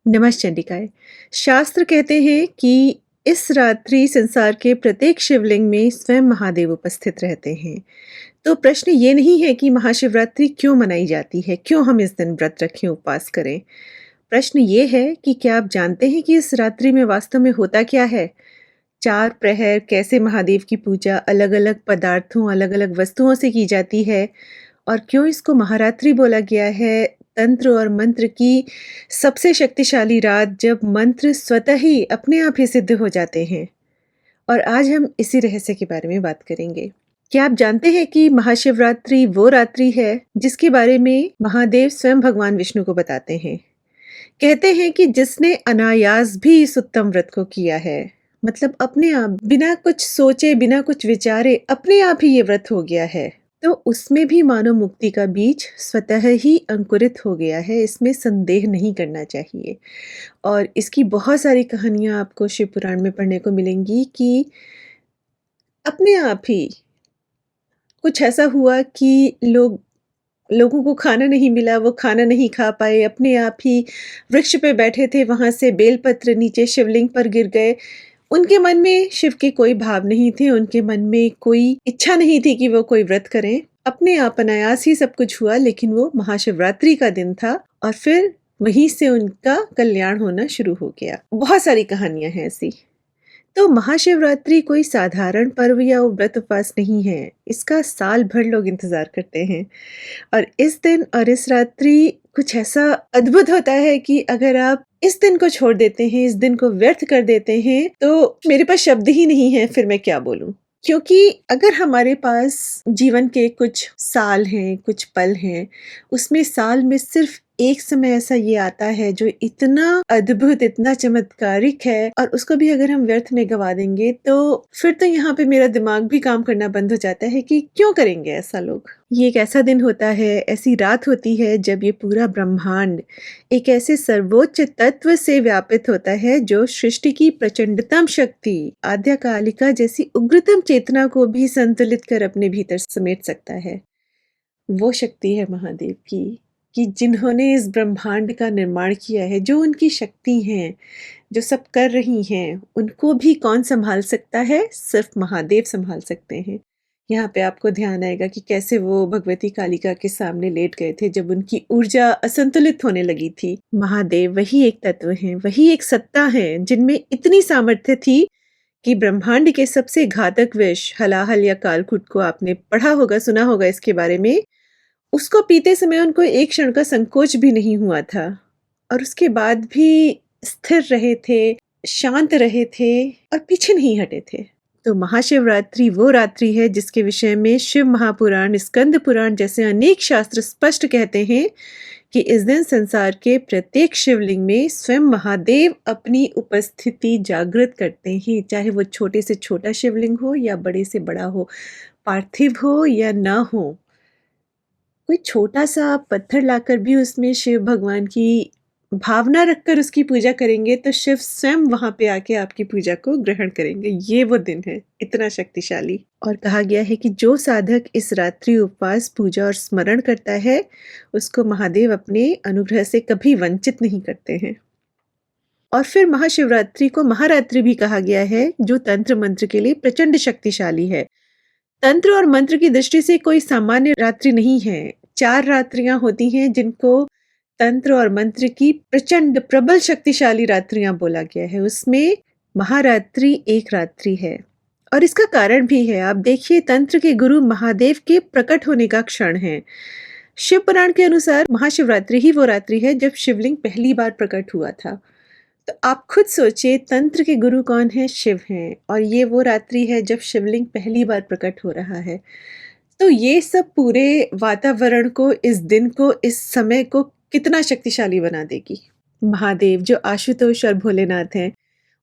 नमः चंडिकाय। शास्त्र कहते हैं कि इस रात्रि संसार के प्रत्येक शिवलिंग में स्वयं महादेव उपस्थित रहते हैं। तो प्रश्न ये नहीं है कि महाशिवरात्रि क्यों मनाई जाती है, क्यों हम इस दिन व्रत रखें, उपवास करें। प्रश्न ये है कि क्या आप जानते हैं कि इस रात्रि में वास्तव में होता क्या है? 4 प्रहर कैसे महादेव की पूजा अलग-अलग पदार्थों, अलग-अलग वस्तुओं से की जाती है और क्यों इसको महारात्रि बोला गया है? तंत्र और मंत्र की सबसे शक्तिशाली रात जब मंत्र स्वतः ही अपने आप ही सिद्ध हो जाते हैं। और आज हम इसी रहस्य के बारे में बात करेंगे। क्या आप जानते हैं कि महाशिवरात्रि वो रात्रि है जिसके बारे में महादेव स्वयं भगवान विष्णु को बताते हैं। कहते हैं कि जिसने अनायास भी इस उत्तम व्रत को किया है, मतलब अपने आप बिना कुछ सोचे बिना कुछ विचारे अपने आप ही ये व्रत हो गया है, तो उसमें भी मानव मुक्ति का बीज स्वतः ही अंकुरित हो गया है। इसमें संदेह नहीं करना चाहिए। और इसकी बहुत सारी कहानियां आपको शिव पुराण में पढ़ने को मिलेंगी कि अपने आप ही कुछ ऐसा हुआ कि लोगों को खाना नहीं मिला, वो खाना नहीं खा पाए, अपने आप ही वृक्ष पे बैठे थे, वहां से बेलपत्र नीचे शिवलिंग पर गिर गए। उनके मन में शिव के कोई भाव नहीं थे, उनके मन में कोई इच्छा नहीं थी कि वो कोई व्रत करें। अपने आप अनायास ही सब कुछ हुआ, लेकिन वो महाशिवरात्रि का दिन था और फिर वहीं से उनका कल्याण होना शुरू हो गया। बहुत सारी कहानियां हैं ऐसी। तो महाशिवरात्रि कोई साधारण पर्व या व्रत उपवास नहीं है, इसका साल भर लोग इंतजार करते हैं। और इस दिन और इस रात्रि कुछ ऐसा अद्भुत होता है कि अगर आप इस दिन को छोड़ देते हैं, इस दिन को व्यर्थ कर देते हैं, तो मेरे पास शब्द ही नहीं है, फिर मैं क्या बोलूं। क्योंकि अगर हमारे पास जीवन के कुछ साल हैं, कुछ पल हैं, उसमें साल में सिर्फ एक समय ऐसा ये आता है जो इतना अद्भुत, इतना चमत्कारिक है और उसको भी अगर हम व्यर्थ में गवा देंगे, तो फिर तो यहाँ पे मेरा दिमाग भी काम करना बंद हो जाता है कि क्यों करेंगे ऐसा लोग। ये एक ऐसा दिन होता है, ऐसी रात होती है जब ये पूरा ब्रह्मांड एक ऐसे सर्वोच्च तत्व से व्यापित होता है जो सृष्टि की प्रचंडतम शक्ति, आद्या कालिका जैसी उग्रतम चेतना को भी संतुलित कर अपने भीतर समेट सकता है। वो शक्ति है महादेव की, कि जिन्होंने इस ब्रह्मांड का निर्माण किया है, जो उनकी शक्ति हैं, जो सब कर रही हैं, उनको भी कौन संभाल सकता है? सिर्फ महादेव संभाल सकते हैं। यहाँ पे आपको ध्यान आएगा कि कैसे वो भगवती कालिका के सामने लेट गए थे जब उनकी ऊर्जा असंतुलित होने लगी थी। महादेव वही एक तत्व हैं, वही एक सत्ता है जिनमें इतनी सामर्थ्य थी कि ब्रह्मांड के सबसे घातक विष हलाहल या कालकूट को आपने पढ़ा होगा, सुना होगा इसके बारे में, उसको पीते समय उनको एक क्षण का संकोच भी नहीं हुआ था और उसके बाद भी स्थिर रहे थे, शांत रहे थे और पीछे नहीं हटे थे। तो महाशिवरात्रि वो रात्रि है जिसके विषय में शिव महापुराण, स्कंद पुराण जैसे अनेक शास्त्र स्पष्ट कहते हैं कि इस दिन संसार के प्रत्येक शिवलिंग में स्वयं महादेव अपनी उपस्थिति जागृत करते हैं, चाहे वो छोटे से छोटा शिवलिंग हो या बड़े से बड़ा हो, पार्थिव हो या ना हो। कोई छोटा-सा पत्थर लाकर भी उसमें शिव भगवान की भावना रखकर उसकी पूजा करेंगे, तो शिव स्वयं वहाँ पे आके आपकी पूजा को ग्रहण करेंगे। ये वो दिन है, इतना शक्तिशाली। और कहा गया है कि जो साधक इस रात्रि उपवास, पूजा और स्मरण करता है, उसको महादेव अपने अनुग्रह से कभी वंचित नहीं करते हैं। और फिर महाशिवरात्रि को महारात्रि भी कहा गया है, जो तंत्र मंत्र के लिए प्रचंड शक्तिशाली है। तंत्र और मंत्र की दृष्टि से कोई सामान्य रात्रि नहीं है। 4 रात्रियां होती हैं जिनको तंत्र और मंत्र की प्रचंड प्रबल शक्तिशाली रात्रियां बोला गया है। उसमें महारात्रि एक रात्रि है और इसका कारण भी है। आप देखिए, तंत्र के गुरु महादेव के प्रकट होने का क्षण है। शिव पुराण के अनुसार महाशिवरात्रि ही वो रात्रि है जब शिवलिंग पहली बार प्रकट हुआ था। तो आप खुद सोचिए, तंत्र के गुरु कौन है? शिव हैं। और ये वो रात्रि है जब शिवलिंग पहली बार प्रकट हो रहा है। तो ये सब पूरे वातावरण को, इस दिन को, इस समय को कितना शक्तिशाली बना देगी। महादेव जो आशुतोष और भोलेनाथ हैं,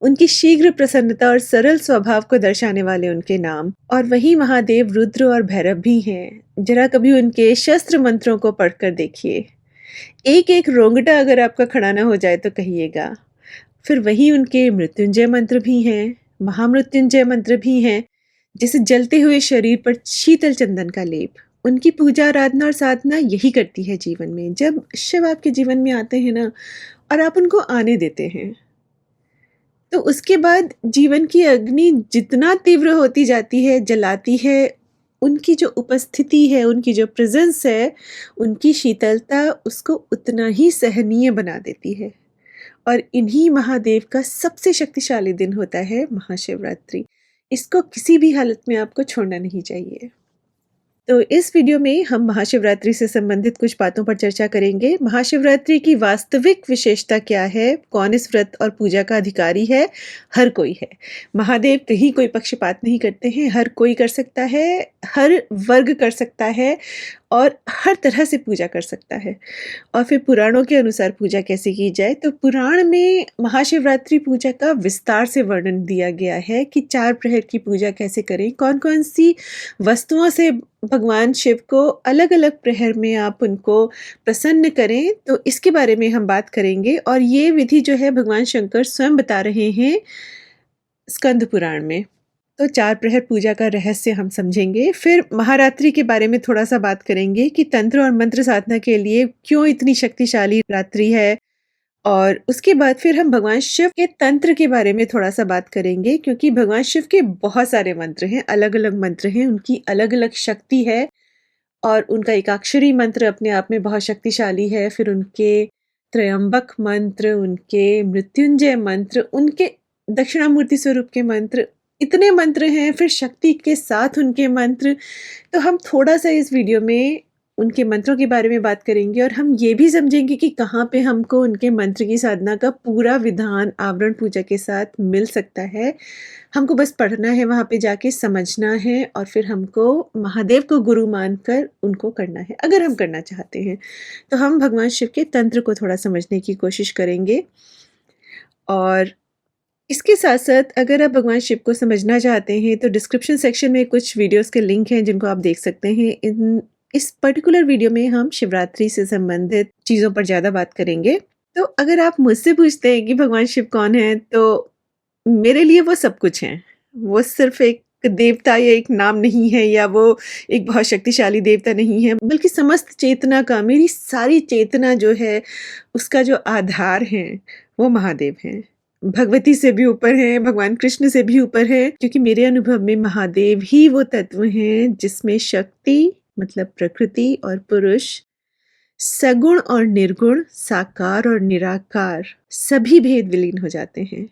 उनकी शीघ्र प्रसन्नता और सरल स्वभाव को दर्शाने वाले उनके नाम। और वही महादेव रुद्र और भैरव भी हैं। जरा कभी उनके शस्त्र मंत्रों को पढ़कर देखिए, एक एक रोंगटा अगर आपका खड़ा ना हो जाए तो कहिएगा। फिर वही उनके मृत्युंजय मंत्र भी हैं, महामृत्युंजय मंत्र भी हैं, जैसे जलते हुए शरीर पर शीतल चंदन का लेप। उनकी पूजा, आराधना और साधना यही करती है जीवन में। जब शिव आपके जीवन में आते हैं ना, और आप उनको आने देते हैं। तो उसके बाद जीवन की अग्नि जितना तीव्र होती जाती है, जलाती है, उनकी जो उपस्थिति है, उनकी जो प्रेज़ेंस है, उनकी शीतलता उसको उतना ही सहनीय बना देती है। और इन्हीं महादेव का सबसे शक्तिशाली दिन होता है महाशिवरात्रि। इसको किसी भी हालत में आपको छोड़ना नहीं चाहिए। तो इस वीडियो में हम महाशिवरात्रि से संबंधित कुछ बातों पर चर्चा करेंगे। महाशिवरात्रि की वास्तविक विशेषता क्या है? कौन इस व्रत और पूजा का अधिकारी है? हर कोई है। महादेव कहीं कोई पक्षपात नहीं करते हैं, हर कोई कर सकता है, हर वर्ग कर सकता है और हर तरह से पूजा कर सकता है। और फिर पुराणों के अनुसार पूजा कैसे की जाए, तो पुराण में महाशिवरात्रि पूजा का विस्तार से वर्णन दिया गया है कि 4 प्रहर की पूजा कैसे करें, कौन-कौन सी वस्तुओं से भगवान शिव को अलग-अलग प्रहर में आप उनको प्रसन्न करें, तो इसके बारे में हम बात करेंगे। और ये विधि जो है भगवान शंकर स्वयं बता रहे हैं स्कंद पुराण में। तो 4 प्रहर पूजा का रहस्य हम समझेंगे। फिर महारात्रि के बारे में थोड़ा-सा बात करेंगे कि तंत्र और मंत्र साधना के लिए क्यों इतनी शक्तिशाली रात्रि है। और उसके बाद फिर हम भगवान शिव के तंत्र के बारे में थोड़ा-सा बात करेंगे, क्योंकि भगवान शिव के बहुत सारे मंत्र हैं, अलग-अलग मंत्र हैं, उनकी अलग-अलग शक्ति है और उनका एकाक्षरी मंत्र अपने आप में बहुत शक्तिशाली है। फिर उनके त्र्यंबक मंत्र, उनके मृत्युंजय मंत्र, उनके दक्षिणामूर्ति स्वरूप के मंत्र, इतने मंत्र हैं, फिर शक्ति के साथ उनके मंत्र। तो हम थोड़ा-सा इस वीडियो में उनके मंत्रों के बारे में बात करेंगे और हम ये भी समझेंगे कि कहाँ पे हमको उनके मंत्र की साधना का पूरा विधान आवरण पूजा के साथ मिल सकता है। हमको बस पढ़ना है, वहाँ पे जाके समझना है और फिर हमको महादेव को गुरु मानकर उनको करना है, अगर हम करना चाहते हैं। तो हम भगवान शिव के तंत्र को थोड़ा समझने की कोशिश करेंगे। और इसके साथ-साथ अगर आप भगवान शिव को समझना चाहते हैं, तो डिस्क्रिप्शन सेक्शन में कुछ वीडियोज़ के लिंक हैं जिनको आप देख सकते हैं। इस पर्टिकुलर वीडियो में हम शिवरात्रि से संबंधित चीज़ों पर ज़्यादा बात करेंगे। तो अगर आप मुझसे पूछते हैं कि भगवान शिव कौन है, तो मेरे लिए वो सब कुछ हैं। वो सिर्फ़ एक देवता या एक नाम नहीं है, या वो एक बहुत शक्तिशाली देवता नहीं है, बल्कि समस्त चेतना का, मेरी सारी चेतना जो है, उसका जो आधार है, वो महादेव हैं। भगवती से भी ऊपर हैं, भगवान कृष्ण से भी ऊपर हैं, क्योंकि मेरे अनुभव में महादेव ही वो तत्व हैं जिसमें शक्ति मतलब प्रकृति और पुरुष, सगुण और निर्गुण, साकार और निराकार, सभी भेद विलीन हो जाते हैं।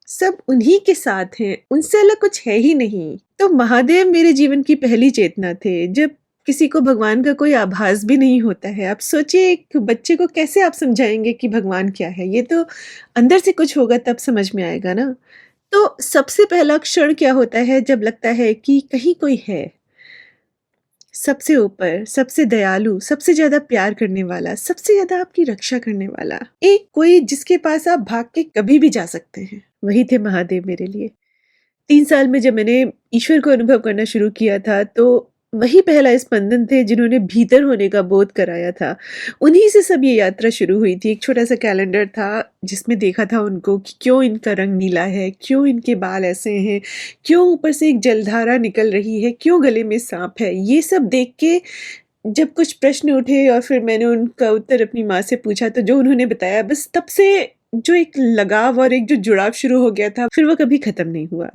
सब उन्हीं के साथ हैं, उनसे अलग कुछ है ही नहीं। तो महादेव मेरे जीवन की पहली चेतना थे, जब किसी को भगवान का कोई आभास भी नहीं होता है। आप सोचिए, एक बच्चे को कैसे आप समझाएंगे कि भगवान क्या है? ये तो अंदर से कुछ होगा तब समझ में आएगा ना। तो सबसे पहला क्षण क्या होता है जब लगता है कि कहीं कोई है, सबसे ऊपर, सबसे दयालु, सबसे ज़्यादा प्यार करने वाला, सबसे ज़्यादा आपकी रक्षा करने वाला, एक कोई जिसके पास आप भाग के कभी भी जा सकते हैं। वही थे महादेव मेरे लिए। 3 साल में जब मैंने ईश्वर को अनुभव करना शुरू किया था, तो वही पहला स्पंदन थे जिन्होंने भीतर होने का बोध कराया था। उन्हीं से सब ये यात्रा शुरू हुई थी। एक छोटा-सा कैलेंडर था जिसमें देखा था उनको कि क्यों इनका रंग नीला है, क्यों इनके बाल ऐसे हैं, क्यों ऊपर से एक जलधारा निकल रही है, क्यों गले में साँप है। ये सब देख के जब कुछ प्रश्न उठे और फिर मैंने उनका उत्तर अपनी माँ से पूछा, तो जो उन्होंने बताया, बस तब से जो एक लगाव और एक जो जुड़ाव शुरू हो गया था, फिर वो कभी खत्म नहीं हुआ।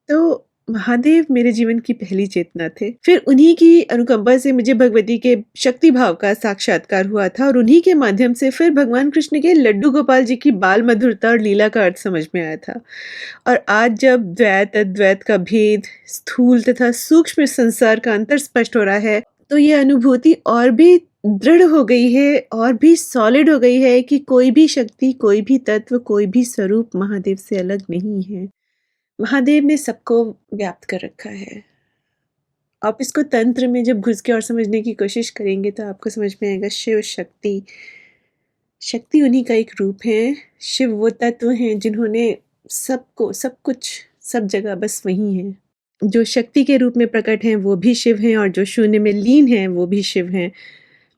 तो महादेव मेरे जीवन की पहली चेतना थे। फिर उन्हीं की अनुकंपा से मुझे भगवती के शक्ति भाव का साक्षात्कार हुआ था और उन्हीं के माध्यम से फिर भगवान कृष्ण के लड्डू गोपाल जी की बाल मधुरता और लीला का अर्थ समझ में आया था। और आज जब द्वैत अद्वैत का भेद, स्थूल तथा सूक्ष्म संसार का अंतर स्पष्ट हो रहा है, तो ये अनुभूति और भी दृढ़ हो गई है और भी सॉलिड हो गई है कि कोई भी शक्ति, कोई भी तत्व, कोई भी स्वरूप महादेव से अलग नहीं है। महादेव ने सबको व्याप्त कर रखा है। आप इसको तंत्र में जब घुस के और समझने की कोशिश करेंगे, तो आपको समझ में आएगा शिव शक्ति। शक्ति उन्हीं का एक रूप है। शिव वो तत्व हैं जिन्होंने सबको, सब कुछ, सब जगह बस वही हैं। जो शक्ति के रूप में प्रकट हैं वो भी शिव हैं और जो शून्य में लीन हैं वो भी शिव हैं।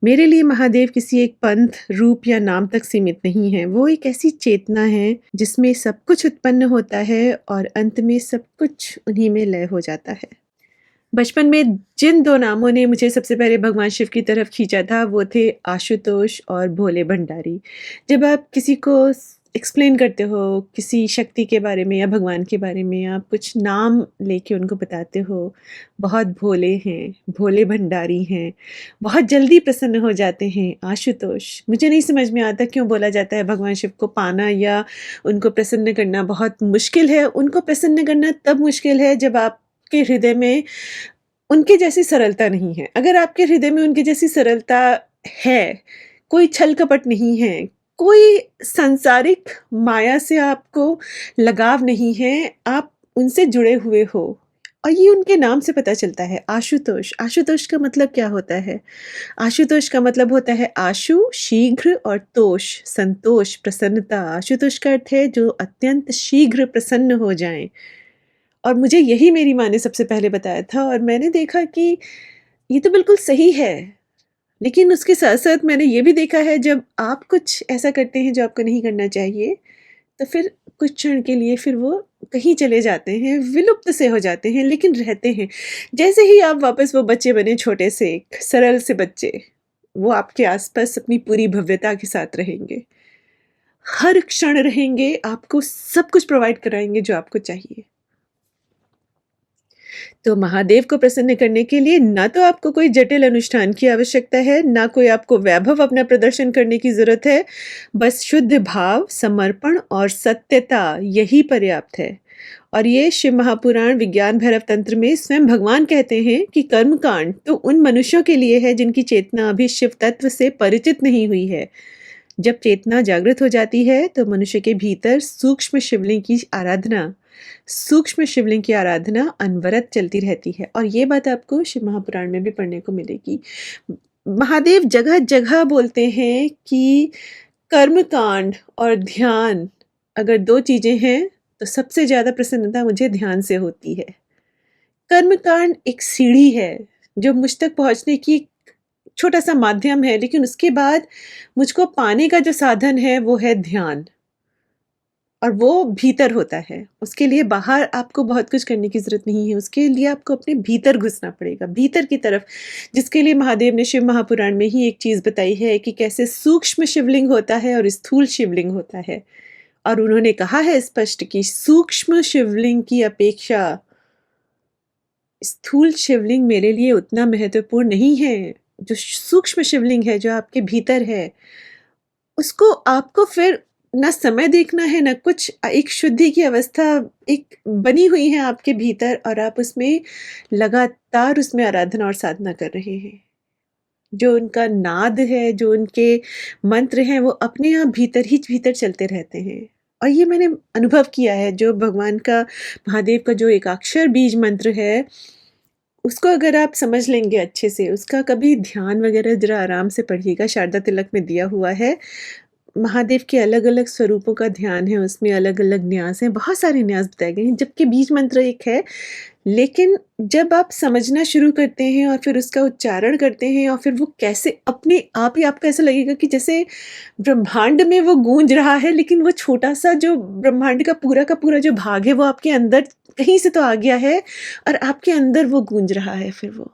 मेरे लिए महादेव किसी एक पंथ, रूप या नाम तक सीमित नहीं है। वो एक ऐसी चेतना है जिसमें सब कुछ उत्पन्न होता है और अंत में सब कुछ उन्हीं में लय हो जाता है। बचपन में जिन 2 नामों ने मुझे सबसे पहले भगवान शिव की तरफ खींचा था, वो थे आशुतोष और भोले भंडारी। जब आप किसी को एक्सप्लेन करते हो, किसी शक्ति के बारे में या भगवान के बारे में, आप कुछ नाम लेके उनको बताते हो, बहुत भोले हैं, भोले भंडारी हैं, बहुत जल्दी प्रसन्न हो जाते हैं, आशुतोष। मुझे नहीं समझ में आता क्यों बोला जाता है भगवान शिव को पाना या उनको प्रसन्न करना बहुत मुश्किल है। उनको प्रसन्न करना तब मुश्किल है जब आपके हृदय में उनके जैसी सरलता नहीं है। अगर आपके हृदय में उनकी जैसी सरलता है, कोई छल-कपट नहीं है, कोई सांसारिक माया से आपको लगाव नहीं है, आप उनसे जुड़े हुए हो और ये उनके नाम से पता चलता है, आशुतोष। आशुतोष का मतलब क्या होता है? आशुतोष का मतलब होता है आशु, शीघ्र और तोष, संतोष, प्रसन्नता। आशुतोष का अर्थ है जो अत्यंत शीघ्र प्रसन्न हो जाएँ। और मुझे यही मेरी माँ ने सबसे पहले बताया था और मैंने देखा कि ये तो बिल्कुल सही है। लेकिन उसके साथ-साथ मैंने ये भी देखा है जब आप कुछ ऐसा करते हैं जो आपको नहीं करना चाहिए, तो फिर कुछ क्षण के लिए फिर वो कहीं चले जाते हैं, विलुप्त से हो जाते हैं लेकिन रहते हैं। जैसे ही आप वापस वो बच्चे बने छोटे से, एक सरल से बच्चे, वो आपके आस-पास अपनी पूरी भव्यता के साथ रहेंगे। हर क्षण रहेंगे, आपको सब कुछ प्रोवाइड कराएँगे जो आपको चाहिए। तो महादेव को प्रसन्न करने के लिए ना तो आपको कोई जटिल अनुष्ठान की आवश्यकता है, ना कोई आपको वैभव अपना प्रदर्शन करने की ज़रूरत है। बस शुद्ध भाव, समर्पण और सत्यता यही पर्याप्त है। और ये शिव महापुराण विज्ञान भैरव तंत्र में स्वयं भगवान कहते हैं कि कर्मकांड तो उन मनुष्यों के लिए है जिनकी चेतना अभी शिव तत्व से परिचित नहीं हुई है। जब चेतना जागृत हो जाती है तो मनुष्य के भीतर सूक्ष्म शिवलिंग की आराधना अनवरत चलती रहती है और ये बात आपको शिव महापुराण में भी पढ़ने को मिलेगी। महादेव जगह-जगह बोलते हैं कि कर्मकांड और ध्यान अगर 2 चीज़ें हैं तो सबसे ज़्यादा प्रसन्नता मुझे ध्यान से होती है। कर्मकांड एक सीढ़ी है जो मुझ तक पहुँचने की एक छोटा-सा माध्यम है, लेकिन उसके बाद मुझको पाने का जो साधन है वो है ध्यान। और वो भीतर होता है। उसके लिए बाहर आपको बहुत कुछ करने की ज़रूरत नहीं है, उसके लिए आपको अपने भीतर घुसना पड़ेगा, भीतर की तरफ, जिसके लिए महादेव ने शिव महापुराण में ही एक चीज़ बताई है कि कैसे सूक्ष्म शिवलिंग होता है और स्थूल शिवलिंग होता है। और उन्होंने कहा है स्पष्ट कि सूक्ष्म शिवलिंग की अपेक्षा स्थूल शिवलिंग मेरे लिए उतना महत्वपूर्ण नहीं है। जो सूक्ष्म शिवलिंग है, जो आपके भीतर है, उसको आपको फिर ना समय देखना है ना कुछ, एक शुद्धि की अवस्था एक बनी हुई है आपके भीतर और आप उसमें लगातार उसमें आराधना और साधना कर रहे हैं। जो उनका नाद है, जो उनके मंत्र हैं, वो अपने आप भीतर ही भीतर चलते रहते हैं। और ये मैंने अनुभव किया है, जो भगवान का, महादेव का जो एकाक्षर बीज मंत्र है, उसको अगर आप समझ लेंगे अच्छे से, उसका कभी ध्यान वगैरह ज़रा आराम से पढ़िएगा, शारदा तिलक में दिया हुआ है। महादेव के अलग-अलग स्वरूपों का ध्यान है, उसमें अलग-अलग न्यास हैं, बहुत सारे न्यास बताए गए हैं, जबकि बीज मंत्र एक है। लेकिन जब आप समझना शुरू करते हैं और फिर उसका उच्चारण करते हैं और फिर वो कैसे अपने आप ही आपको ऐसा लगेगा कि जैसे ब्रह्मांड में वो गूंज रहा है, लेकिन वो छोटा-सा जो ब्रह्मांड का पूरा जो भाग है, वो आपके अंदर कहीं से तो आ गया है और आपके अंदर वो गूंज रहा है फिर वो।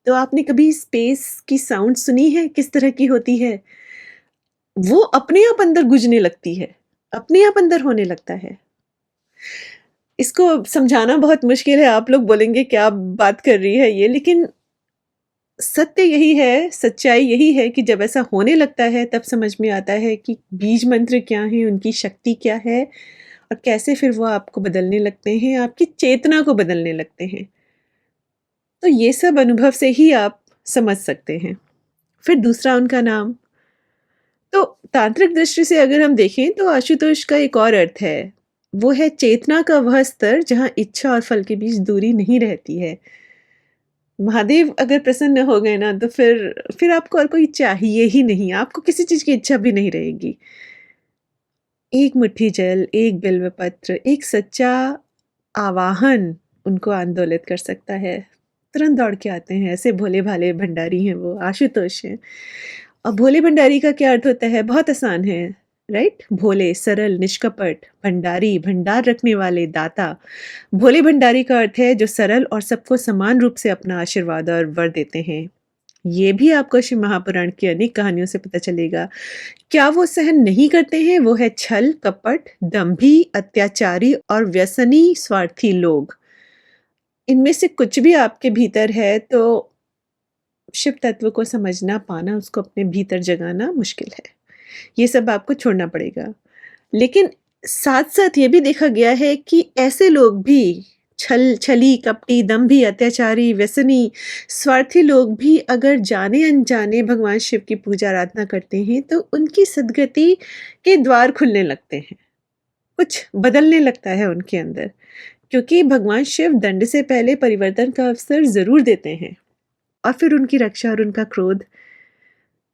तो आपने कभी स्पेस की साउंड सुनी है, किस तरह की होती है? वो अपने आप अंदर गूँजने लगती है, अपने आप अंदर होने लगता है। इसको समझाना बहुत मुश्किल है, आप लोग बोलेंगे क्या बात कर रही है ये, लेकिन सत्य यही है, सच्चाई यही है कि जब ऐसा होने लगता है तब समझ में आता है कि बीज मंत्र क्या हैं, उनकी शक्ति क्या है और कैसे फिर वो आपको बदलने लगते हैं, आपकी चेतना को बदलने लगते हैं। तो ये सब अनुभव से ही आप समझ सकते हैं। फिर दूसरा उनका नाम, तो तांत्रिक दृष्टि से अगर हम देखें तो आशुतोष का एक और अर्थ है। वो है चेतना का वह स्तर जहाँ इच्छा और फल के बीच दूरी नहीं रहती है। महादेव अगर प्रसन्न हो गए ना तो फिर आपको और कोई चाहिए ही नहीं, आपको किसी चीज़ की इच्छा भी नहीं रहेगी। एक मुट्ठी जल, एक बिल्व पत्र, एक सच्चा आवाहन उनको आंदोलित कर सकता है। तुरंत दौड़ के आते हैं, ऐसे भोले-भाले भंडारी हैं वो, आशुतोष हैं। अब भोले भंडारी का क्या अर्थ होता है? बहुत आसान है। राइट? भोले, सरल, निष्कपट, भंडारी, भंडार रखने वाले, दाता। भोले भंडारी का अर्थ है जो सरल और सबको समान रूप से अपना आशीर्वाद और वर देते हैं। ये भी आपको शिव महापुराण की अनेक कहानियों से पता चलेगा। क्या वो सहन नहीं करते हैं? वो है छल, कपट, दंभी, अत्याचारी और व्यसनी स्वार्थी लोग। इनमें से कुछ भी आपके भीतर है तो शिव तत्व को समझना पाना, उसको अपने भीतर जगाना मुश्किल है। ये सब आपको छोड़ना पड़ेगा। लेकिन साथ-साथ ये भी देखा गया है कि ऐसे लोग भी छली, कपटी, दंभी, अत्याचारी, व्यसनी, स्वार्थी लोग भी अगर जाने-अनजाने भगवान शिव की पूजा आराधना करते हैं, तो उनकी सद्गति के द्वार खुलने लगते हैं। कुछ बदलने लगता है उनके अंदर, क्योंकि भगवान शिव दंड से पहले परिवर्तन का अवसर ज़रूर देते हैं। और फिर उनकी रक्षा और उनका क्रोध,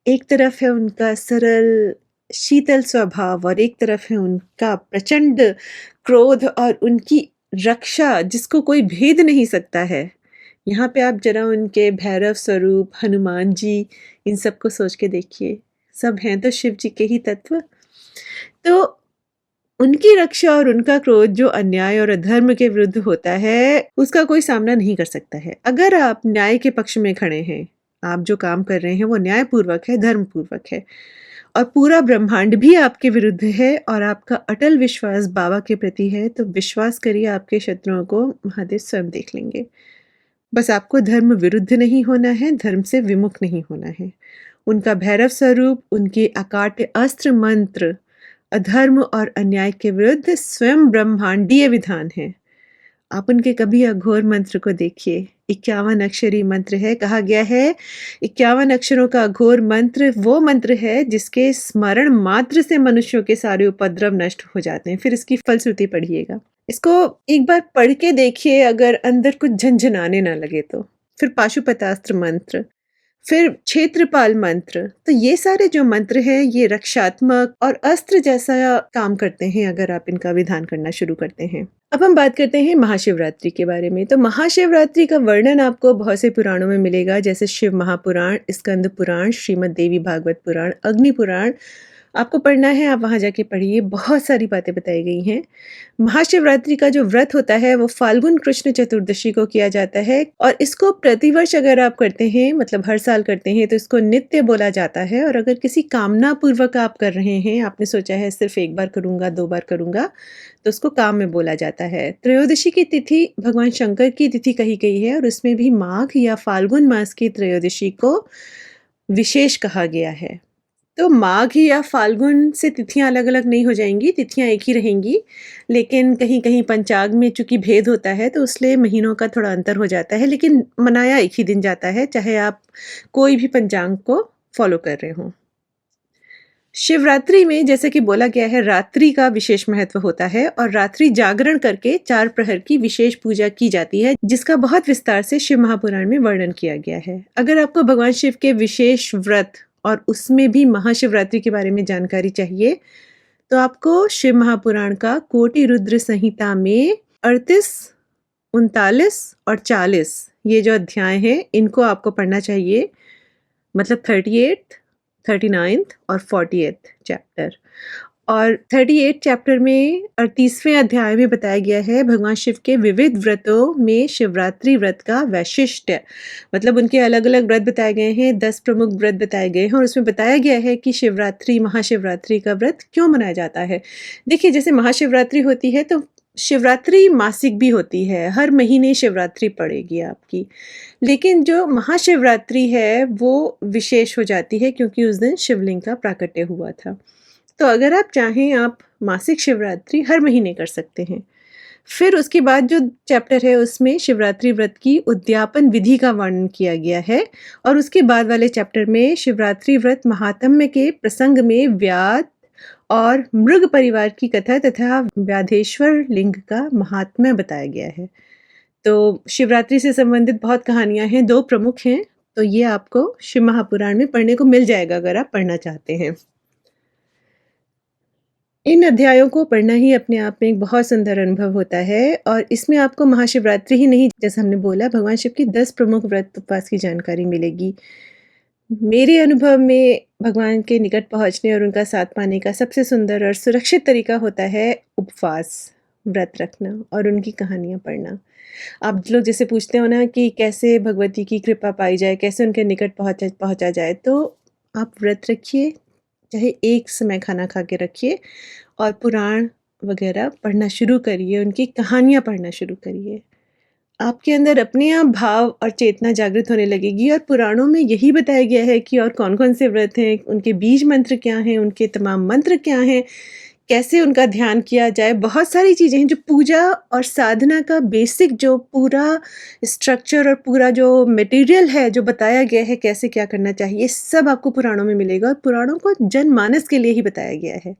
एक तरफ है उनका सरल शीतल स्वभाव और एक तरफ है उनका प्रचंड क्रोध और उनकी रक्षा जिसको कोई भेद नहीं सकता है। यहाँ पे आप जरा उनके भैरव स्वरूप हनुमान जी इन सबको सोच के देखिए, सब हैं तो शिव जी के ही तत्व। तो उनकी रक्षा और उनका क्रोध जो अन्याय और अधर्म के विरुद्ध होता है, उसका कोई सामना नहीं कर सकता है। अगर आप न्याय के पक्ष में खड़े हैं, आप जो काम कर रहे हैं वो न्यायपूर्वक है, धर्मपूर्वक है और पूरा ब्रह्मांड भी आपके विरुद्ध है और आपका अटल विश्वास बाबा के प्रति है, तो विश्वास करिए आपके शत्रुओं को महादेव स्वयं देख लेंगे। बस आपको धर्म विरुद्ध नहीं होना है, धर्म से विमुख नहीं होना है। उनका भैरव स्वरूप, उनके अकाट्य अस्त्र मंत्र अधर्म और अन्याय के विरुद्ध स्वयं ब्रह्मांडीय विधान है। आप उनके कभी अघोर मंत्र को देखिए, 51 अक्षरी मंत्र है। कहा गया है 51 अक्षरों का अघोर मंत्र वो मंत्र है जिसके स्मरण मात्र से मनुष्यों के सारे उपद्रव नष्ट हो जाते हैं। फिर इसकी फलश्रुति पढ़िएगा। इसको एक बार पढ़ के देखिए, अगर अंदर कुछ झंझनाने ना लगे तो। फिर पाशुपतास्त्र मंत्र, फिर क्षेत्रपाल मंत्र। तो ये सारे जो मंत्र हैं ये रक्षात्मक और अस्त्र जैसा काम करते हैं अगर आप इनका विधान करना शुरू करते हैं। अब हम बात करते हैं महाशिवरात्रि के बारे में। तो महाशिवरात्रि का वर्णन आपको बहुत से पुराणों में मिलेगा, जैसे शिव महापुराण, स्कंद पुराण, श्रीमद् देवी भागवत पुराण, अग्नि पुराण। आपको पढ़ना है, आप वहाँ जाके पढ़िए, बहुत सारी बातें बताई गई हैं। महाशिवरात्रि का जो व्रत होता है वो फाल्गुन कृष्ण चतुर्दशी को किया जाता है और इसको प्रतिवर्ष अगर आप करते हैं, मतलब हर साल करते हैं, तो इसको नित्य बोला जाता है। और अगर किसी कामना पूर्वक आप कर रहे हैं, आपने सोचा है सिर्फ एक बार करूंगा, 2 बार करूंगा, तो उसको काम में बोला जाता है। त्रयोदशी की तिथि भगवान शंकर की तिथि कही गई है और उसमें भी माघ या फाल्गुन मास की त्रयोदशी को विशेष कहा गया है। तो माघ या फाल्गुन से तिथियां अलग अलग नहीं हो जाएंगी, तिथियां एक ही रहेंगी, लेकिन कहीं कहीं पंचांग में चूंकि भेद होता है तो इसलिए महीनों का थोड़ा अंतर हो जाता है, लेकिन मनाया एक ही दिन जाता है, चाहे आप कोई भी पंचांग को फॉलो कर रहे हो। शिवरात्रि में जैसे कि बोला गया है, रात्रि का विशेष महत्व होता है और रात्रि जागरण करके 4 प्रहर की विशेष पूजा की जाती है, जिसका बहुत विस्तार से शिव महापुराण में वर्णन किया गया है। अगर आपको भगवान शिव के विशेष व्रत और उसमें भी महाशिवरात्रि के बारे में जानकारी चाहिए, तो आपको शिव महापुराण का कोटि रुद्र संहिता में 38, 39 और 40 ये जो अध्याय हैं, इनको आपको पढ़ना चाहिए। मतलब 38th, 39th और 40th चैप्टर। और 38 चैप्टर में 38वें अध्याय में बताया गया है भगवान शिव के विविध व्रतों में शिवरात्रि व्रत का वैशिष्ट्य, मतलब उनके अलग अलग व्रत बताए गए हैं, 10 प्रमुख व्रत बताए गए हैं और उसमें बताया गया है कि शिवरात्रि महाशिवरात्रि का व्रत क्यों मनाया जाता है। देखिए, जैसे महाशिवरात्रि होती है तो शिवरात्रि मासिक भी होती है, हर महीने शिवरात्रि पड़ेगी आपकी, लेकिन जो महाशिवरात्रि है वो विशेष हो जाती है क्योंकि उस दिन शिवलिंग का प्राकट्य हुआ था। तो अगर आप चाहें, आप मासिक शिवरात्रि हर महीने कर सकते हैं। फिर उसके बाद जो चैप्टर है उसमें शिवरात्रि व्रत की उद्यापन विधि का वर्णन किया गया है और उसके बाद वाले चैप्टर में शिवरात्रि व्रत महात्म्य के प्रसंग में व्याध और मृग परिवार की कथा तथा व्याधेश्वर लिंग का महात्म्य बताया गया है। तो शिवरात्रि से संबंधित बहुत कहानियां हैं, 2 प्रमुख हैं, तो ये आपको शिव महापुराण में पढ़ने को मिल जाएगा अगर आप पढ़ना चाहते हैं। इन अध्यायों को पढ़ना ही अपने आप में एक बहुत सुंदर अनुभव होता है और इसमें आपको महाशिवरात्रि ही नहीं, जैसे हमने बोला, भगवान शिव की 10 प्रमुख व्रत उपवास की जानकारी मिलेगी। मेरे अनुभव में भगवान के निकट पहुँचने और उनका साथ पाने का सबसे सुंदर और सुरक्षित तरीका होता है उपवास, व्रत रखना और उनकी कहानियाँ पढ़ना। आप लोग जैसे पूछते हो ना कि कैसे भगवती की कृपा पाई जाए, कैसे उनके निकट पहुँचा पहुँचा जाए, तो आप व्रत रखिए, चाहे एक समय खाना खा के रखिए और पुराण वग़ैरह पढ़ना शुरू करिए, उनकी कहानियाँ पढ़ना शुरू करिए। आपके अंदर अपने आप भाव और चेतना जागृत होने लगेगी और पुराणों में यही बताया गया है कि और कौन-कौन से व्रत हैं, उनके बीज मंत्र क्या हैं, उनके तमाम मंत्र क्या हैं, कैसे उनका ध्यान किया जाए। बहुत सारी चीज़ें हैं जो पूजा और साधना का बेसिक जो पूरा स्ट्रक्चर और पूरा जो मटेरियल है, जो बताया गया है कैसे क्या करना चाहिए, सब आपको पुराणों में मिलेगा और पुराणों को जनमानस के लिए ही बताया गया है।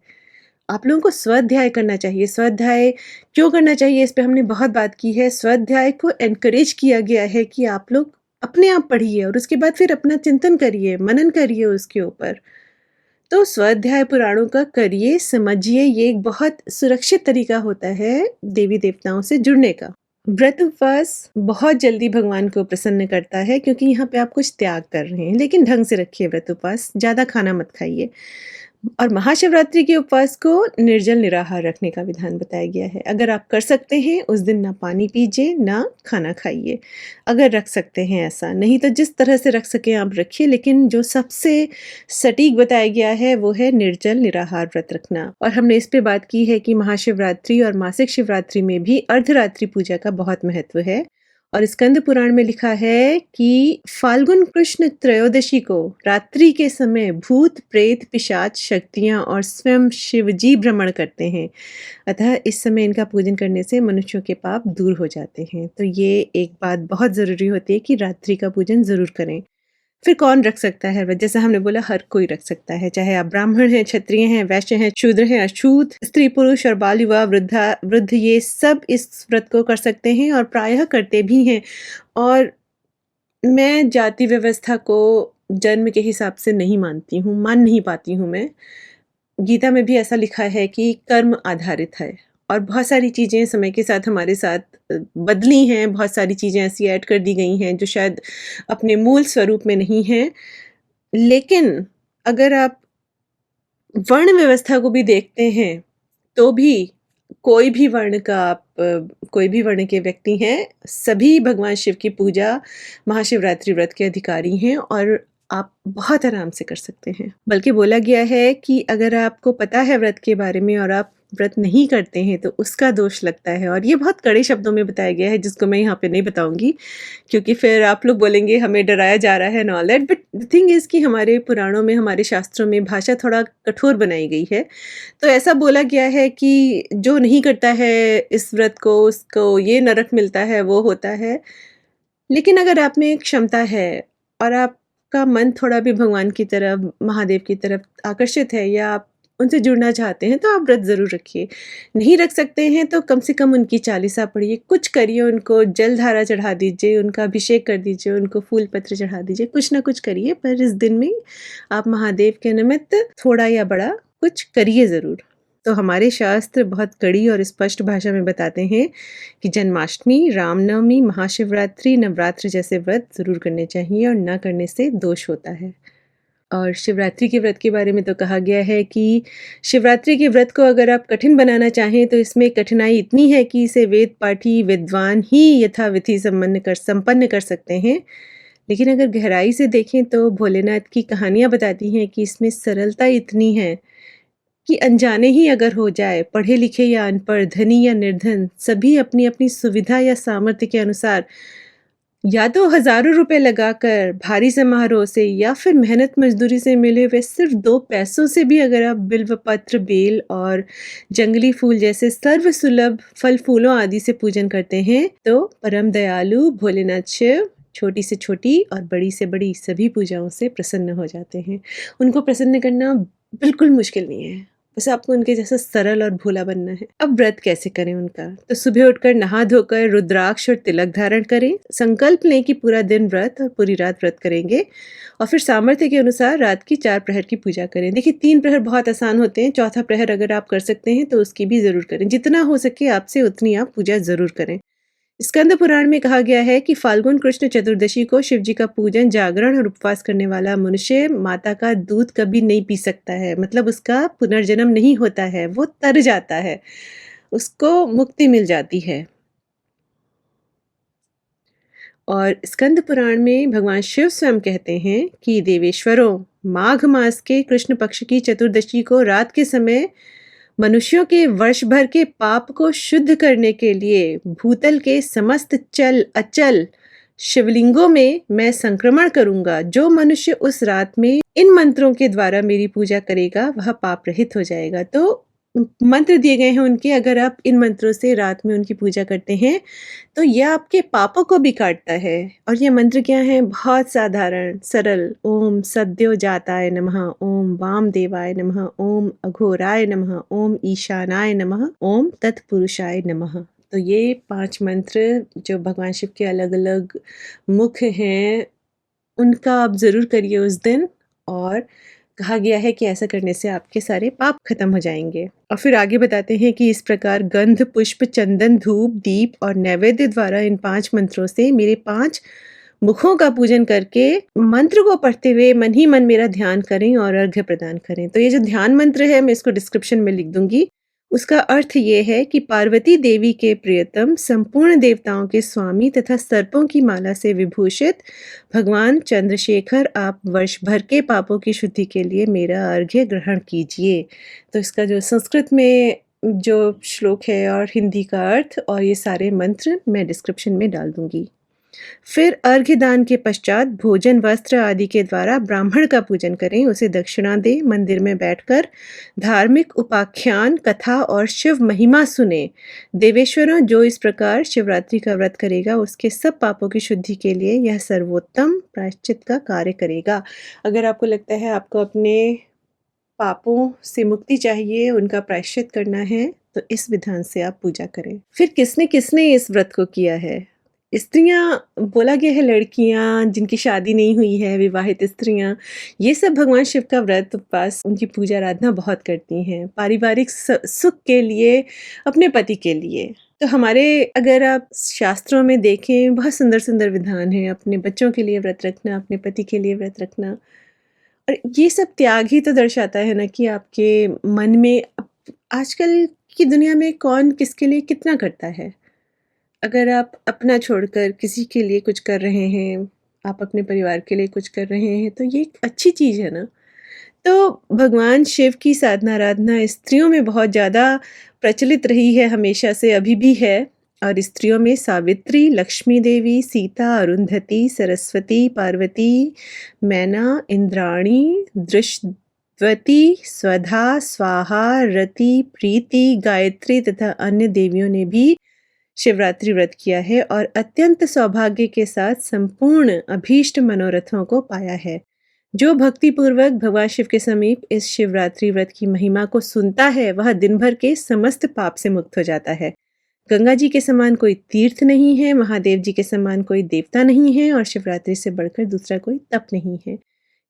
आप लोगों को स्वाध्याय करना चाहिए। स्वाध्याय क्यों करना चाहिए, इस पे हमने बहुत बात की है। स्वाध्याय को एनकरेज किया गया है कि आप लोग अपने आप पढ़िए और उसके बाद फिर अपना चिंतन करिए, मनन करिए उसके ऊपर। तो स्वाध्याय पुराणों का करिए, समझिए, ये एक बहुत सुरक्षित तरीका होता है देवी-देवताओं से जुड़ने का। व्रत उपवास बहुत जल्दी भगवान को प्रसन्न करता है क्योंकि यहाँ पे आप कुछ त्याग कर रहे हैं, लेकिन ढंग से रखिए व्रत उपवास, ज़्यादा खाना मत खाइए। और महाशिवरात्रि के उपवास को निर्जल निराहार रखने का विधान बताया गया है। अगर आप कर सकते हैं उस दिन ना पानी पीजिए, ना खाना खाइए। अगर रख सकते हैं ऐसा, नहीं तो जिस तरह से रख सकें आप रखिए, लेकिन जो सबसे सटीक बताया गया है वो है निर्जल निराहार व्रत रखना। और हमने इस पे बात की है कि महाशिवरात्रि और मासिक शिवरात्रि में भी अर्धरात्रि पूजा का बहुत महत्व है। और स्कंद पुराण में लिखा है कि फाल्गुन कृष्ण त्रयोदशी को रात्रि के समय भूत प्रेत पिशाच शक्तियां और स्वयं शिवजी भ्रमण करते हैं, अतः इस समय इनका पूजन करने से मनुष्यों के पाप दूर हो जाते हैं। तो ये एक बात बहुत ज़रूरी होती है कि रात्रि का पूजन ज़रूर करें। फिर कौन रख सकता है व्रत? जैसा हमने बोला हर कोई रख सकता है, चाहे आप ब्राह्मण हैं, क्षत्रिय हैं, वैश्य हैं, शूद्र हैं, अछूत, स्त्री पुरुष और बाल युवा वृद्ध ये सब इस व्रत को कर सकते हैं और प्रायः करते भी हैं। और मैं जाति व्यवस्था को जन्म के हिसाब से नहीं मानती हूँ, मान नहीं पाती हूँ मैं। गीता में भी ऐसा लिखा है कि कर्म आधारित है और बहुत सारी चीज़ें समय के साथ हमारे साथ बदली हैं, बहुत सारी चीज़ें ऐसी ऐड कर दी गई हैं जो शायद अपने मूल स्वरूप में नहीं हैं। लेकिन अगर आप वर्ण व्यवस्था को भी देखते हैं, तो भी कोई भी वर्ण का आप कोई भी वर्ण के व्यक्ति हैं, सभी भगवान शिव की पूजा महाशिवरात्रि व्रत के अधिकारी हैं और आप बहुत आराम से कर सकते हैं। बल्कि बोला गया है कि अगर आपको पता है व्रत के बारे में और आप व्रत नहीं करते हैं, तो उसका दोष लगता है और ये बहुत कड़े शब्दों में बताया गया है, जिसको मैं यहाँ पे नहीं बताऊँगी, क्योंकि फिर आप लोग बोलेंगे हमें डराया जा रहा है and all that. But the thing is कि हमारे पुराणों में, हमारे शास्त्रों में भाषा थोड़ा कठोर बनाई गई है। तो ऐसा बोला गया है कि जो नहीं करता है इस व्रत को, उसको ये नरक मिलता है, वो होता है। लेकिन अगर आप में एक क्षमता है और आपका मन थोड़ा भी भगवान की तरफ, महादेव की तरफ आकर्षित है या आप उनसे जुड़ना चाहते हैं, तो आप व्रत ज़रूर रखिए। नहीं रख सकते हैं तो कम से कम उनकी चालीसा पढ़िए, कुछ करिए, उनको जलधारा चढ़ा दीजिए, उनका अभिषेक कर दीजिए, उनको फूल-पत्र चढ़ा दीजिए, कुछ ना कुछ करिए, पर इस दिन में आप महादेव के निमित्त थोड़ा या बड़ा कुछ करिए ज़रूर। तो हमारे शास्त्र बहुत कड़ी और स्पष्ट भाषा में बताते हैं कि जन्माष्टमी, रामनवमी, महाशिवरात्रि, नवरात्र जैसे व्रत ज़रूर करने चाहिए और ना करने से दोष होता है। और शिवरात्रि के व्रत के बारे में तो कहा गया है कि शिवरात्रि के व्रत को अगर आप कठिन बनाना चाहें तो इसमें कठिनाई इतनी है कि इसे वेद पाठी विद्वान ही यथाविधि संपन्न कर सकते हैं। लेकिन अगर गहराई से देखें तो भोलेनाथ की कहानियाँ बताती हैं कि इसमें सरलता इतनी है कि अनजाने ही अगर हो जाए, पढ़े लिखे या अनपढ़, धनी या निर्धन, सभी अपनी-अपनी सुविधा या सामर्थ्य के अनुसार या तो हज़ारों रुपए लगाकर भारी समारोह से या फिर मेहनत मज़दूरी से मिले हुए सिर्फ़ 2 पैसों से भी अगर आप बिल्व पत्र, बेल और जंगली फूल जैसे सर्वसुलभ फल-फूलों आदि से पूजन करते हैं, तो परम दयालु भोलेनाथ शिव छोटी से छोटी और बड़ी से बड़ी सभी पूजाओं से प्रसन्न हो जाते हैं। उनको प्रसन्न करना बिल्कुल मुश्किल नहीं है। बस आपको उनके जैसा सरल और भोला बनना है। अब व्रत कैसे करें उनका? तो सुबह उठकर नहा धोकर रुद्राक्ष और तिलक धारण करें। संकल्प लें कि पूरा दिन व्रत और पूरी रात व्रत करेंगे और फिर सामर्थ्य के अनुसार रात की 4 प्रहर की पूजा करें। देखिए 3 प्रहर बहुत आसान होते हैं, चौथा प्रहर अगर आप कर सकते हैं तो उसकी भी ज़रूर करें। जितना हो सके आपसे उतनी आप पूजा ज़रूर करें। स्कंद पुराण में कहा गया है कि फाल्गुन कृष्ण चतुर्दशी को शिव जी का पूजन, जागरण और उपवास करने वाला मनुष्य माता का दूध कभी नहीं पी सकता है। मतलब उसका पुनर्जन्म नहीं होता है, वो तर जाता है, उसको मुक्ति मिल जाती है। और स्कंद पुराण में भगवान शिव स्वयं कहते हैं कि देवेश्वरों, माघ मास के कृष्ण पक्ष की चतुर्दशी को रात के समय मनुष्यों के वर्ष भर के पाप को शुद्ध करने के लिए भूतल के समस्त चल अचल शिवलिंगों में मैं संक्रमण करूंगा। जो मनुष्य उस रात में इन मंत्रों के द्वारा मेरी पूजा करेगा वह पाप रहित हो जाएगा। तो मंत्र दिए गए हैं उनके, अगर आप इन मंत्रों से रात में उनकी पूजा करते हैं तो यह आपके पापों को भी काटता है। और ये मंत्र क्या है? बहुत साधारण सरल। ओम सद्यो जाताय नमः, ओम वामदेवाय नमः, ओम अघोराय नमः, ओम ईशानाय नमः, ओम तत्पुरुषाय नमः। तो ये 5 मंत्र जो भगवान शिव के अलग-अलग मुख हैं, उनका आप ज़रूर करिए उस दिन। और कहा गया है कि ऐसा करने से आपके सारे पाप खत्म हो जाएंगे। और फिर आगे बताते हैं कि इस प्रकार गंध, पुष्प, चंदन, धूप, दीप और नैवेद्य द्वारा इन 5 मंत्रों से मेरे 5 मुखों का पूजन करके मंत्र को पढ़ते हुए मन ही मन मेरा ध्यान करें और अर्घ्य प्रदान करें। तो ये जो ध्यान मंत्र है मैं इसको डिस्क्रिप्शन में लिख दूंगी। उसका अर्थ ये है कि पार्वती देवी के प्रियतम, संपूर्ण देवताओं के स्वामी तथा सर्पों की माला से विभूषित भगवान चंद्रशेखर, आप वर्ष भर के पापों की शुद्धि के लिए मेरा अर्घ्य ग्रहण कीजिए। तो इसका जो संस्कृत में जो श्लोक है और हिंदी का अर्थ और ये सारे मंत्र मैं डिस्क्रिप्शन में डाल दूंगी। फिर अर्घ्य दान के पश्चात भोजन, वस्त्र आदि के द्वारा ब्राह्मण का पूजन करें, उसे दक्षिणा दें, मंदिर में बैठकर धार्मिक उपाख्यान, कथा और शिव महिमा सुने। देवेश्वरों, जो इस प्रकार शिवरात्रि का व्रत करेगा उसके सब पापों की शुद्धि के लिए यह सर्वोत्तम प्रायश्चित का कार्य करेगा। अगर आपको लगता है आपको अपने पापों से मुक्ति चाहिए, उनका प्रायश्चित करना है, तो इस विधान से आप पूजा करें। फिर किसने किसने इस व्रत को किया है? स्त्रियाँ, बोला गया है लड़कियाँ जिनकी शादी नहीं हुई है, विवाहित स्त्रियाँ, ये सब भगवान शिव का व्रत, उपवास, उनकी पूजा आराधना बहुत करती हैं, पारिवारिक सुख के लिए, अपने पति के लिए। तो हमारे, अगर आप शास्त्रों में देखें, बहुत सुंदर-सुंदर विधान हैं, अपने बच्चों के लिए व्रत रखना, अपने पति के लिए व्रत रखना। और ये सब त्याग ही तो दर्शाता है ना कि आपके मन में आजकल की दुनिया में कौन किसके लिए कितना करता है। अगर आप अपना छोड़कर किसी के लिए कुछ कर रहे हैं, आप अपने परिवार के लिए कुछ कर रहे हैं, तो ये एक अच्छी चीज़ है ना। तो भगवान शिव की साधना आराधना स्त्रियों में बहुत ज़्यादा प्रचलित रही है, हमेशा से, अभी भी है। और स्त्रियों में सावित्री, लक्ष्मी देवी, सीता, अरुंधति, सरस्वती, पार्वती, मैना, इंद्राणी, दृष्टवती, स्वधा, स्वाहा, रति, प्रीति, गायत्री तथा अन्य देवियों ने भी शिवरात्रि व्रत किया है और अत्यंत सौभाग्य के साथ संपूर्ण अभीष्ट मनोरथों को पाया है। जो भक्तिपूर्वक भगवान शिव के समीप इस शिवरात्रि व्रत की महिमा को सुनता है, वह दिन भर के समस्त पाप से मुक्त हो जाता है। गंगा जी के समान कोई तीर्थ नहीं है, महादेव जी के समान कोई देवता नहीं है और शिवरात्रि से बढ़कर दूसरा कोई तप नहीं है।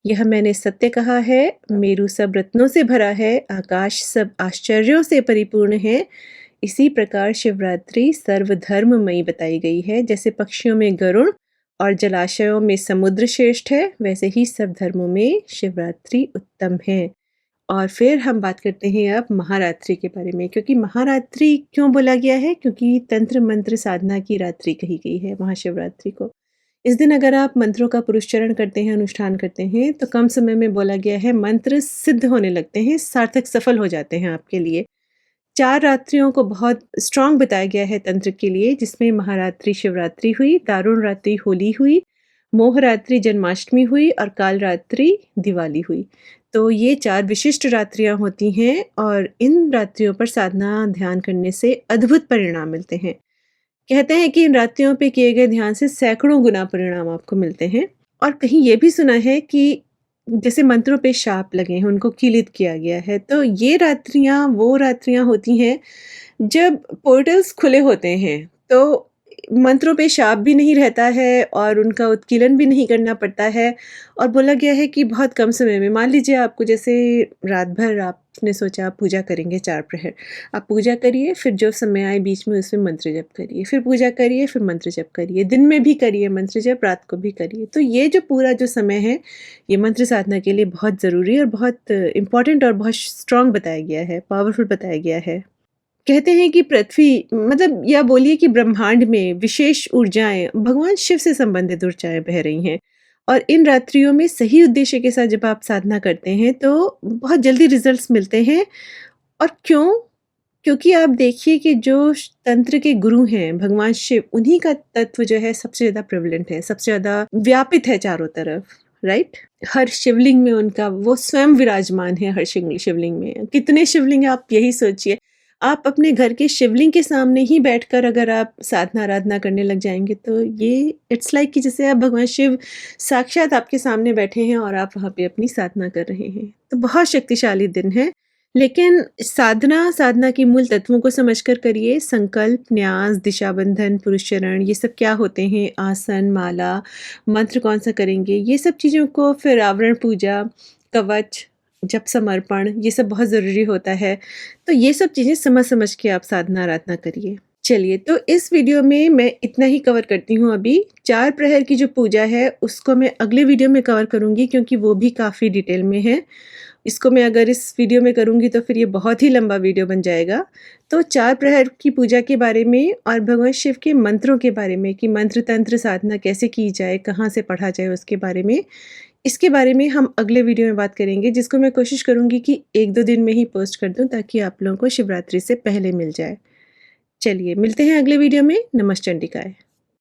यह मैंने सत्य कहा है। मेरु सब रत्नों से भरा है, आकाश सब आश्चर्यों से परिपूर्ण है। इसी प्रकार शिवरात्रि सर्वधर्ममयी बताई गई है। जैसे पक्षियों में गरुड़ और जलाशयों में समुद्र श्रेष्ठ है, वैसे ही सब धर्मों में शिवरात्रि उत्तम है। और फिर हम बात करते हैं अब महारात्रि के बारे में, क्योंकि महारात्रि क्यों बोला गया है? क्योंकि तंत्र मंत्र साधना की रात्रि कही गई है महाशिवरात्रि को। इस दिन अगर आप मंत्रों का पुरुषचरण करते हैं, अनुष्ठान करते हैं, तो कम समय में बोला गया है मंत्र सिद्ध होने लगते हैं, सार्थक, सफल हो जाते हैं आपके लिए। 4 रात्रियों को बहुत स्ट्रॉन्ग बताया गया है तंत्र के लिए, जिसमें महारात्रि शिवरात्रि हुई, दारुण रात्रि होली हुई, मोहरात्रि जन्माष्टमी हुई और काल रात्रि दिवाली हुई। तो ये 4 विशिष्ट रात्रियां होती हैं और इन रात्रियों पर साधना ध्यान करने से अद्भुत परिणाम मिलते हैं। कहते हैं कि इन रात्रियों पे किए गए ध्यान से सैकड़ों गुना परिणाम आपको मिलते हैं। और कहीं ये भी सुना है कि जैसे मंत्रों पे शाप लगे हैं, उनको कीलित किया गया है। तो ये रात्रियाँ वो रात्रियाँ होती हैं जब पोर्टल्स खुले होते हैं। तो मंत्रों पे शाप भी नहीं रहता है और उनका उत्कीर्णन भी नहीं करना पड़ता है और बोला गया है कि बहुत कम समय में, मान लीजिए आपको जैसे रात भर आपने सोचा आप पूजा करेंगे 4 प्रहर। आप पूजा करिए, फिर जो समय आए बीच में उसमें मंत्र जप करिए, फिर पूजा करिए, फिर मंत्र जप करिए, दिन में भी करिए मंत्र जप, रात को भी करिए। तो ये जो पूरा जो समय है, ये मंत्र साधना के लिए बहुत ज़रूरी और बहुत इम्पोर्टेंट और बहुत स्ट्रॉन्ग बताया गया है, पावरफुल बताया गया है। कहते हैं कि पृथ्वी मतलब या बोलिए कि ब्रह्मांड में विशेष ऊर्जाएँ भगवान शिव से संबंधित ऊर्जाएँ बह रही हैं और इन रात्रियों में सही उद्देश्य के साथ जब आप साधना करते हैं तो बहुत जल्दी रिज़ल्ट्स मिलते हैं। और क्यों? क्योंकि आप देखिए कि जो तंत्र के गुरु हैं भगवान शिव, उन्हीं का तत्व जो है सबसे ज़्यादा प्रेवलेंट है, सबसे ज़्यादा व्यापित है चारों तरफ, राइट? हर शिवलिंग में उनका वो स्वयं विराजमान है, हर शिवलिंग में। कितने शिवलिंग हैं आप यही सोचिए। आप अपने घर के शिवलिंग के सामने ही बैठकर अगर आप साधना आराधना करने लग जाएँगे तो ये इट्स लाइक कि जैसे आप भगवान शिव साक्षात आपके सामने बैठे हैं और आप वहाँ पे अपनी साधना कर रहे हैं। तो बहुत शक्तिशाली दिन है। लेकिन साधना के मूल तत्वों को समझकर करिए। संकल्प, न्यास, दिशाबंधन, पुरुषचरण ये सब क्या होते हैं, आसन, माला, मंत्र कौन-सा करेंगे, ये सब चीज़ों को, फिर आवरण पूजा, कवच, जप समर्पण, ये सब बहुत ज़रूरी होता है। तो ये सब चीज़ें समझ-समझ के आप साधना आराधना करिए। चलिए, तो इस वीडियो में मैं इतना ही कवर करती हूँ अभी। 4 प्रहर की जो पूजा है उसको मैं अगले वीडियो में कवर करूँगी क्योंकि वो भी काफ़ी डिटेल में है। इसको मैं अगर इस वीडियो में करूँगी तो फिर ये बहुत ही लंबा वीडियो बन जाएगा। तो 4 प्रहर की पूजा के बारे में और भगवान शिव के मंत्रों के बारे में कि मंत्र तंत्र साधना कैसे की जाए, कहाँ से पढ़ा जाए उसके बारे में, इसके बारे में हम अगले वीडियो में बात करेंगे जिसको मैं कोशिश करूँगी कि 1-2 दिन में ही पोस्ट कर दूँ ताकि आप लोगों को शिवरात्रि से पहले मिल जाए। चलिए मिलते हैं अगले वीडियो में। नमः चंडिकाय।